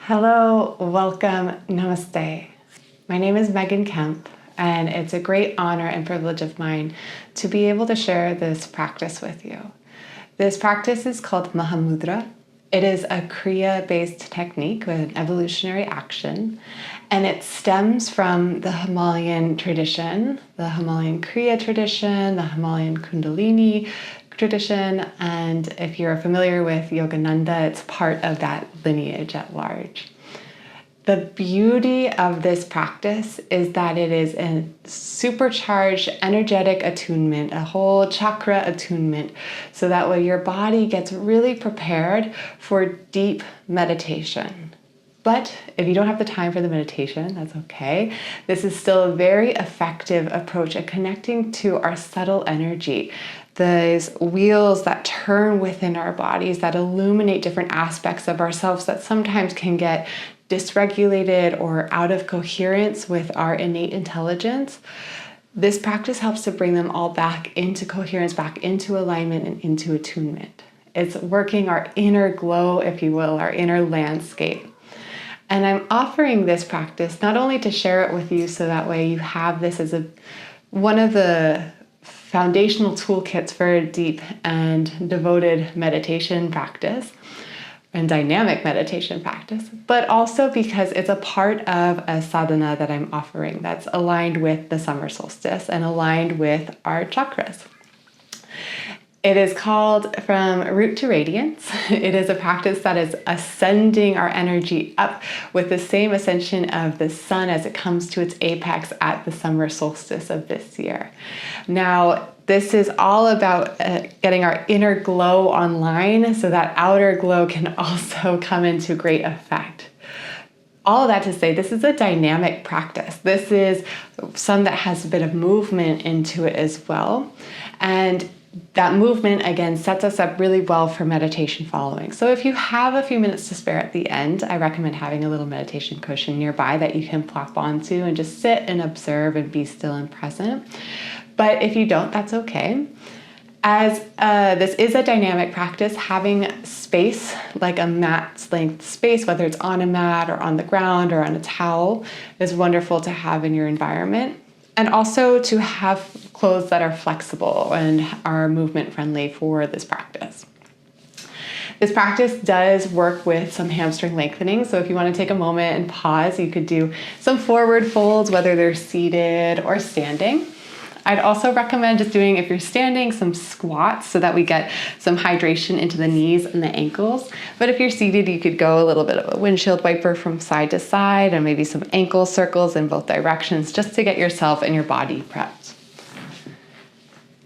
Hello, welcome, namaste. My name is Megan Kemp, and it's a great honor and privilege of mine to be able to share this practice with you. This practice is called Maha Mudra. It is a kriya-based technique with an evolutionary action, and it stems from the Himalayan tradition, the Himalayan kriya tradition, the Himalayan kundalini tradition, and if you're familiar with Yogananda, it's part of that lineage at large. The beauty of this practice is that it is a supercharged energetic attunement, a whole chakra attunement, so that way your body gets really prepared for deep meditation. But if you don't have the time for the meditation, that's okay. This is still a very effective approach at connecting to our subtle energy, those wheels that turn within our bodies that illuminate different aspects of ourselves that sometimes can get dysregulated or out of coherence with our innate intelligence. This practice helps to bring them all back into coherence, back into alignment, and into attunement. It's working our inner glow, if you will, our inner landscape. And I'm offering this practice not only to share it with you so that way you have this as one of the foundational toolkits for a deep and devoted meditation practice and dynamic meditation practice, but also because it's a part of a sadhana that I'm offering that's aligned with the summer solstice and aligned with our chakras. It is called From Root to Radiance. It is a practice that is ascending our energy up with the same ascension of the sun as it comes to its apex at the summer solstice of this year. Now, this is all about getting our inner glow online so that outer glow can also come into great effect. All of that to say, this is a dynamic practice. This is some that has a bit of movement into it as well. And that movement, again, sets us up really well for meditation following. So if you have a few minutes to spare at the end, I recommend having a little meditation cushion nearby that you can plop onto and just sit and observe and be still and present. But if you don't, that's okay. As this is a dynamic practice, having space, like a mat's length space, whether it's on a mat or on the ground or on a towel, is wonderful to have in your environment. And also to have clothes that are flexible and are movement friendly for this practice. This practice does work with some hamstring lengthening. So if you want to take a moment and pause, you could do some forward folds, whether they're seated or standing. I'd also recommend just doing, if you're standing, some squats so that we get some hydration into the knees and the ankles. But if you're seated, you could go a little bit of a windshield wiper from side to side and maybe some ankle circles in both directions just to get yourself and your body prepped.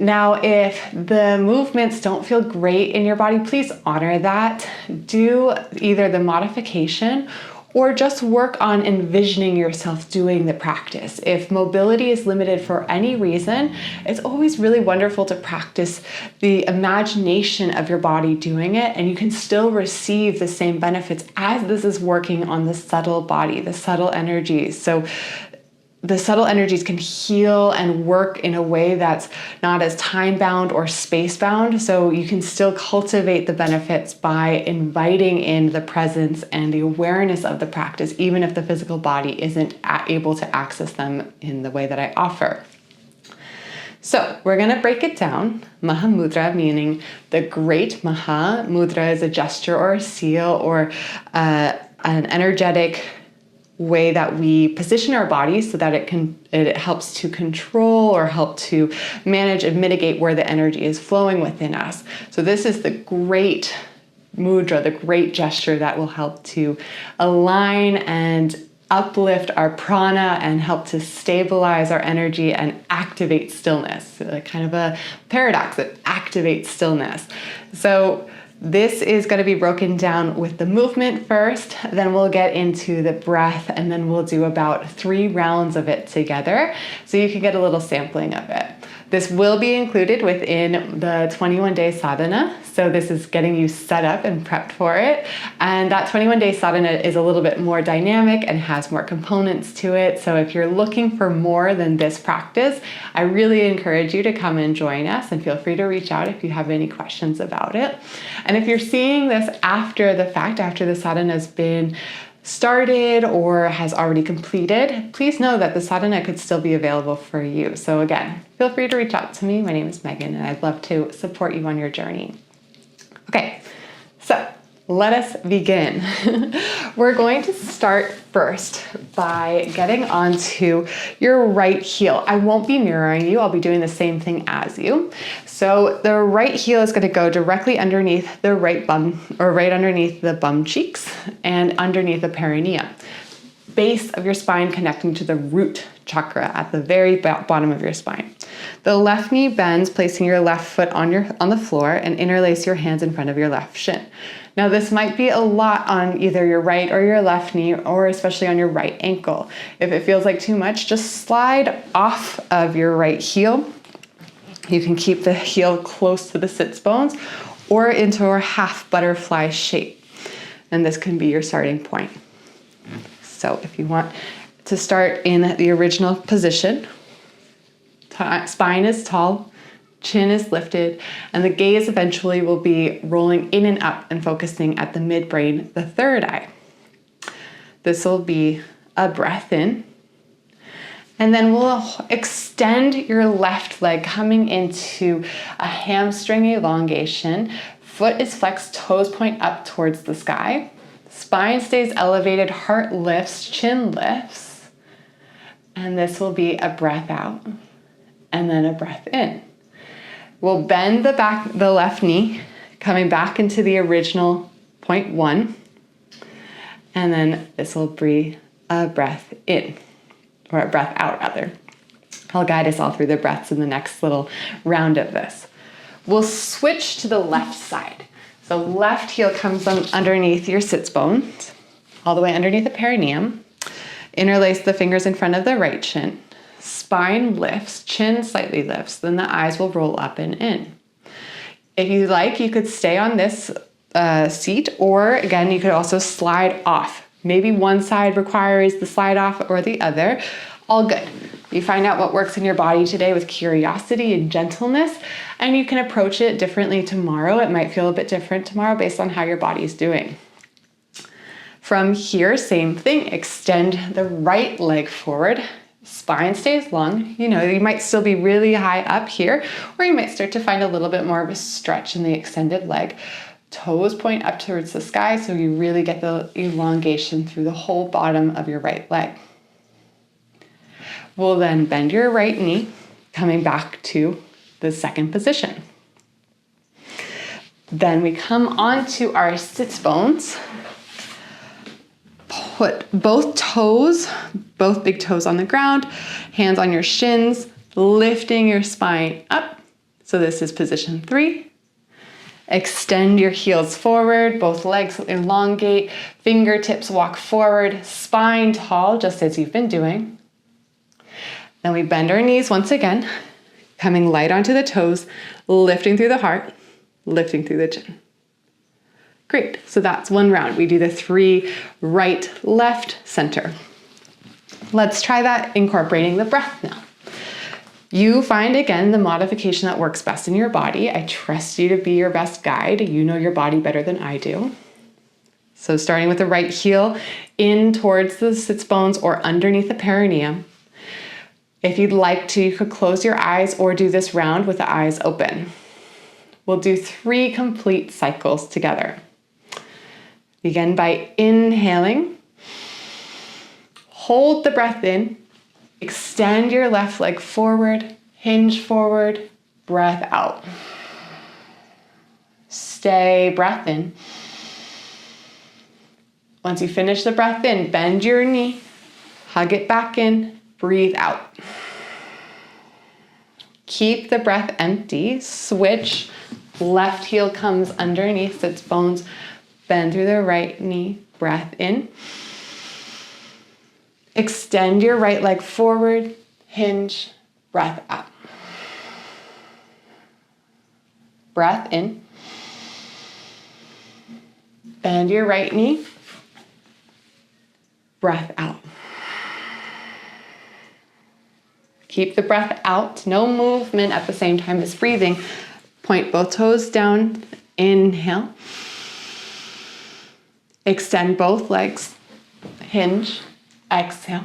Now, if the movements don't feel great in your body, please honor that. Do either the modification or just work on envisioning yourself doing the practice. If mobility is limited for any reason, it's always really wonderful to practice the imagination of your body doing it, and you can still receive the same benefits as this is working on the subtle body, the subtle energies. So the subtle energies can heal and work in a way that's not as time-bound or space-bound, so you can still cultivate the benefits by inviting in the presence and the awareness of the practice, even if the physical body isn't able to access them in the way that I offer. So we're going to break it down. Maha Mudra, meaning the great Maha. Mudra is a gesture or a seal or an energetic way that we position our bodies so that it helps to control or help to manage and mitigate where the energy is flowing within us. So this is the great mudra, the great gesture that will help to align and uplift our prana and help to stabilize our energy and activate stillness. Kind of a paradox, that activates stillness. So this is going to be broken down with the movement first, then we'll get into the breath, and then we'll do about 3 rounds of it together so you can get a little sampling of it. This will be included within the 21-day sadhana. So this is getting you set up and prepped for it. And that 21-day sadhana is a little bit more dynamic and has more components to it. So if you're looking for more than this practice, I really encourage you to come and join us, and feel free to reach out if you have any questions about it. And if you're seeing this after the fact, after the sadhana has been started or has already completed, please know that the sadhana could still be available for you. So again, feel free to reach out to me. My name is Megan, and I'd love to support you on your journey. Okay, so let us begin. We're going to start first by getting onto your right heel. I won't be mirroring you. I'll be doing the same thing as you. So the right heel is going to go directly underneath the right bum, or right underneath the bum cheeks and underneath the perineum. Base of your spine connecting to the root chakra at the very bottom of your spine. The left knee bends, placing your left foot on the floor, and interlace your hands in front of your left shin. Now this might be a lot on either your right or your left knee, or especially on your right ankle. If it feels like too much, just slide off of your right heel. You can keep the heel close to the sits bones or into a half butterfly shape. And this can be your starting point. So if you want to start in the original position, spine is tall, chin is lifted, and the gaze eventually will be rolling in and up and focusing at the midbrain, the third eye. This will be a breath in. And then we'll extend your left leg, coming into a hamstring elongation. Foot is flexed, toes point up towards the sky. Spine stays elevated, heart lifts, chin lifts. And this will be a breath out and then a breath in. We'll bend the left knee, coming back into the original point one. And then this will be a breath in, or a breath out rather. I'll guide us all through the breaths in the next little round of this. We'll switch to the left side. So left heel comes underneath your sits bones, all the way underneath the perineum. Interlace the fingers in front of the right shin. Spine lifts, chin slightly lifts, then the eyes will roll up and in. If you like, you could stay on this seat, or again, you could also slide off. Maybe one side requires the slide off or the other. All good. You find out what works in your body today with curiosity and gentleness, and you can approach it differently tomorrow. It might feel a bit different tomorrow based on how your body's doing. From here, same thing, extend the right leg forward. Spine stays long. You might still be really high up here, or you might start to find a little bit more of a stretch in the extended leg. Toes point up towards the sky, so you really get the elongation through the whole bottom of your right leg. We'll then bend your right knee, coming back to the second position. Then we come onto our sits bones. Put both big toes on the ground, hands on your shins, lifting your spine up. So this is position 3. Extend your heels forward, both legs elongate, fingertips walk forward, spine tall, just as you've been doing. Then we bend our knees once again, coming light onto the toes, lifting through the heart, lifting through the chin. Great, so that's one round. We do the 3 right, left, center. Let's try that incorporating the breath now. You find, again, the modification that works best in your body. I trust you to be your best guide. You know your body better than I do. So starting with the right heel in towards the sits bones or underneath the perineum. If you'd like to, you could close your eyes or do this round with the eyes open. We'll do 3 complete cycles together. Begin by inhaling. Hold the breath in. Extend your left leg forward, hinge forward, breath out. Stay, breath in. Once you finish the breath in, bend your knee, hug it back in, breathe out. Keep the breath empty. Switch. Left heel comes underneath sits bones. Bend through the right knee. Breath in. Extend your right leg forward. Hinge. Breath out. Breath in. Bend your right knee. Breath out. Keep the breath out, no movement at the same time as breathing. Point both toes down, inhale. Extend both legs, hinge, exhale.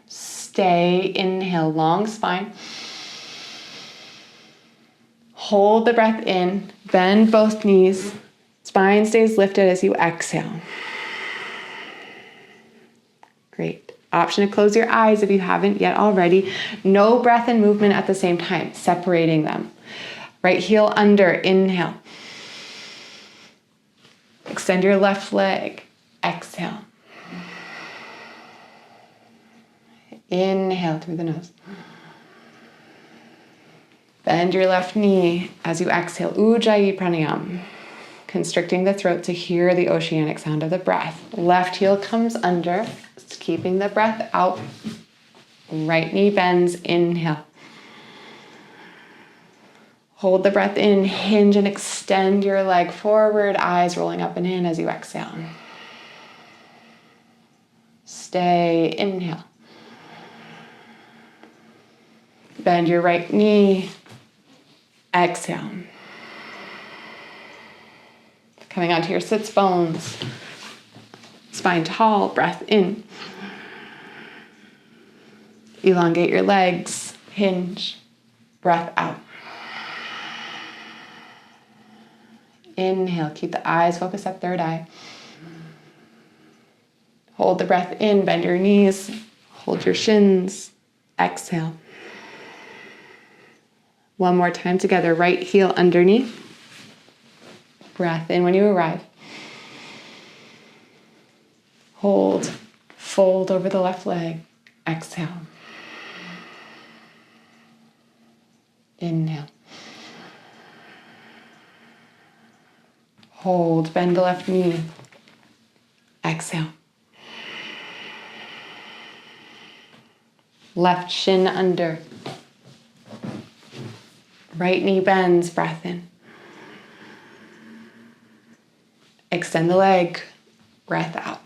Stay, inhale, long spine. Hold the breath in, bend both knees. Spine stays lifted as you exhale. Great. Option to close your eyes if you haven't yet already. No breath and movement at the same time, separating them. Right heel under, inhale. Extend your left leg, exhale. Inhale through the nose. Bend your left knee as you exhale, Ujjayi pranayama. Constricting the throat to hear the oceanic sound of the breath. Left heel comes under, keeping the breath out. Right knee bends, inhale. Hold the breath in, hinge and extend your leg forward, eyes rolling up and in as you exhale. Stay, inhale. Bend your right knee, exhale. Coming onto your sits bones. Spine tall, breath in. Elongate your legs, hinge, breath out. Inhale, keep the eyes focused at third eye. Hold the breath in, bend your knees, hold your shins, exhale. One more time together, right heel underneath. Breath in when you arrive. Hold, fold over the left leg, exhale. Inhale. Hold, bend the left knee, exhale. Left shin under. Right knee bends, breath in. Extend the leg, breath out.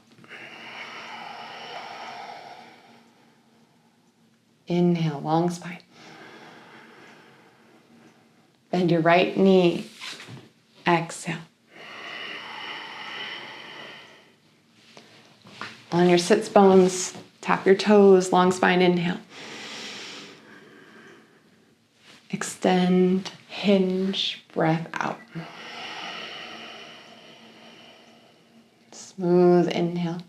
Inhale, long spine. Bend your right knee, exhale. On your sits bones, tap your toes, long spine, inhale. Extend, hinge, breath out. Smooth inhale.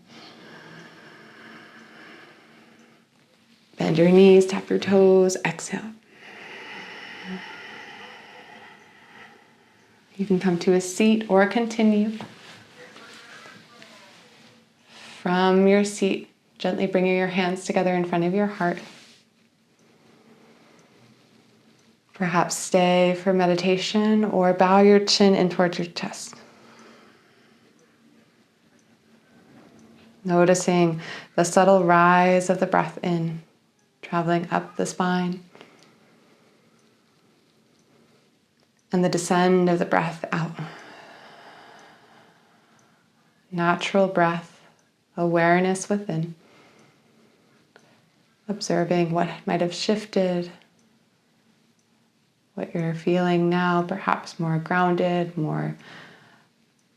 Bend your knees, tap your toes, exhale. You can come to a seat or continue. From your seat, gently bringing your hands together in front of your heart. Perhaps stay for meditation or bow your chin in towards your chest. Noticing the subtle rise of the breath in, traveling up the spine, and the descend of the breath out. Natural breath, awareness within, observing what might have shifted, what you're feeling now, perhaps more grounded, more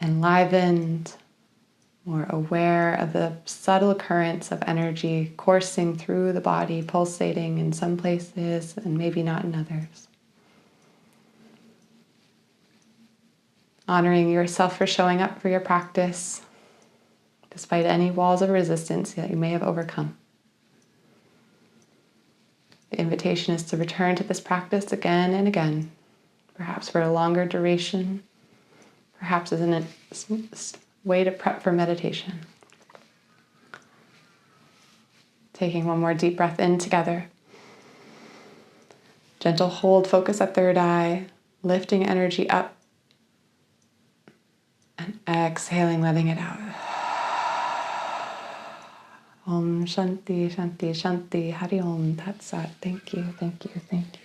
enlivened, more aware of the subtle currents of energy coursing through the body, pulsating in some places and maybe not in others. Honoring yourself for showing up for your practice, despite any walls of resistance that you may have overcome. The invitation is to return to this practice again and again, perhaps for a longer duration, perhaps as a way to prep for meditation. Taking one more deep breath in together. Gentle hold, focus at third eye, lifting energy up, and exhaling, letting it out. Om Shanti, Shanti, Shanti, Hari Om Tat Sat. Thank you, thank you, thank you.